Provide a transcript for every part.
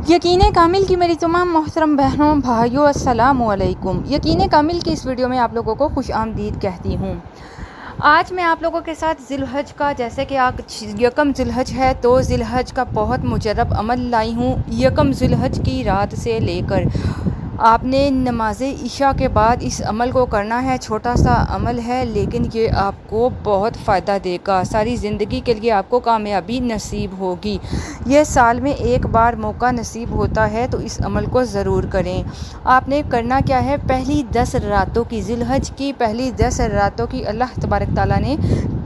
यकीन कामिल की मेरी तमाम मोहतरम बहनों भाइयों अस्सलाम वालेकुम। यकीन कामिल की इस वीडियो में आप लोगों को खुश आमदीद कहती हूँ। आज मैं आप लोगों के साथ ज़िलहज का, जैसे कि आज यकम ज़िलहज है, तो ज़िलहज का बहुत मुजरब अमल लाई हूँ। यकम ज़िलहज की रात से लेकर आपने नमाज इशा के बाद इस अमल को करना है। छोटा सा अमल है लेकिन ये आपको बहुत फ़ायदा देगा। सारी ज़िंदगी के लिए आपको कामयाबी नसीब होगी। ये साल में एक बार मौका नसीब होता है, तो इस अमल को ज़रूर करें। आपने करना क्या है, पहली 10 रातों की, ज़िलहज की पहली 10 रातों की अल्लाह तबारक ताला ने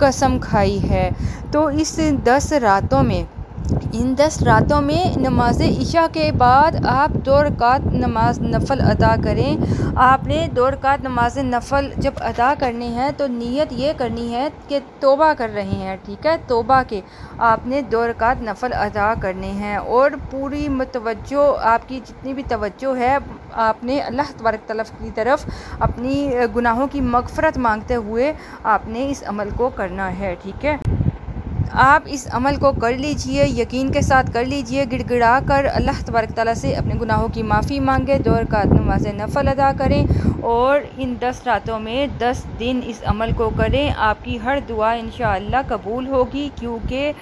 कसम खाई है। तो इस 10 रातों में, इन 10 रातों में नमाज इशा के बाद आप 2 रकात नमाज नफ़ल अदा करें। आपने 2 रकात नमाज नफ़ल जब अदा करनी है तो नीयत ये करनी है कि तौबा कर रहे हैं, ठीक है। तौबा के आपने 2 रकात नफ़ल अदा करने हैं और पूरी मतवज्जो, आपकी जितनी भी तवज्जो है, आपने अल्लाह तबारक तआला की तरफ अपनी गुनाहों की मग़फ़रत मांगते हुए आपने इस अमल को करना है, ठीक है। आप इस अमल को कर लीजिए, यकीन के साथ कर लीजिए। गिड़गिड़ा कर अल्लाह तबारक ताला से अपने गुनाहों की माफ़ी मांगे, 2 रकात नमाज नफ़ल अदा करें और इन 10 रातों में 10 दिन इस अमल को करें। आपकी हर दुआ इंशाअल्लाह कबूल होगी, क्योंकि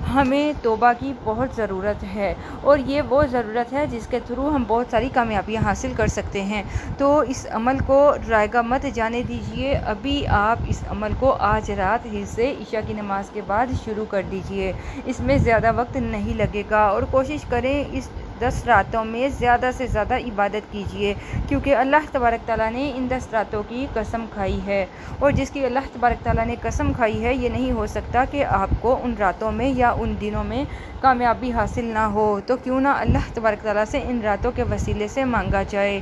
हमें तौबा की बहुत ज़रूरत है और ये वो ज़रूरत है जिसके थ्रू हम बहुत सारी कामयाबियाँ हासिल कर सकते हैं। तो इस अमल को रायगा मत जाने दीजिए। अभी आप इस अमल को आज रात ही से इशा की नमाज़ के बाद शुरू कर दीजिए। इसमें ज़्यादा वक्त नहीं लगेगा और कोशिश करें इस 10 रातों में ज़्यादा से ज़्यादा इबादत कीजिए, क्योंकि अल्लाह तबारक ताला ने इन 10 रातों की कसम खाई है और जिसकी अल्लाह तबारक ताला ने कसम खाई है, ये नहीं हो सकता कि आपको उन रातों में या उन दिनों में कामयाबी हासिल ना हो। तो क्यों ना अल्लाह तबारक ताला से इन रातों के वसीले से मांगा जाए।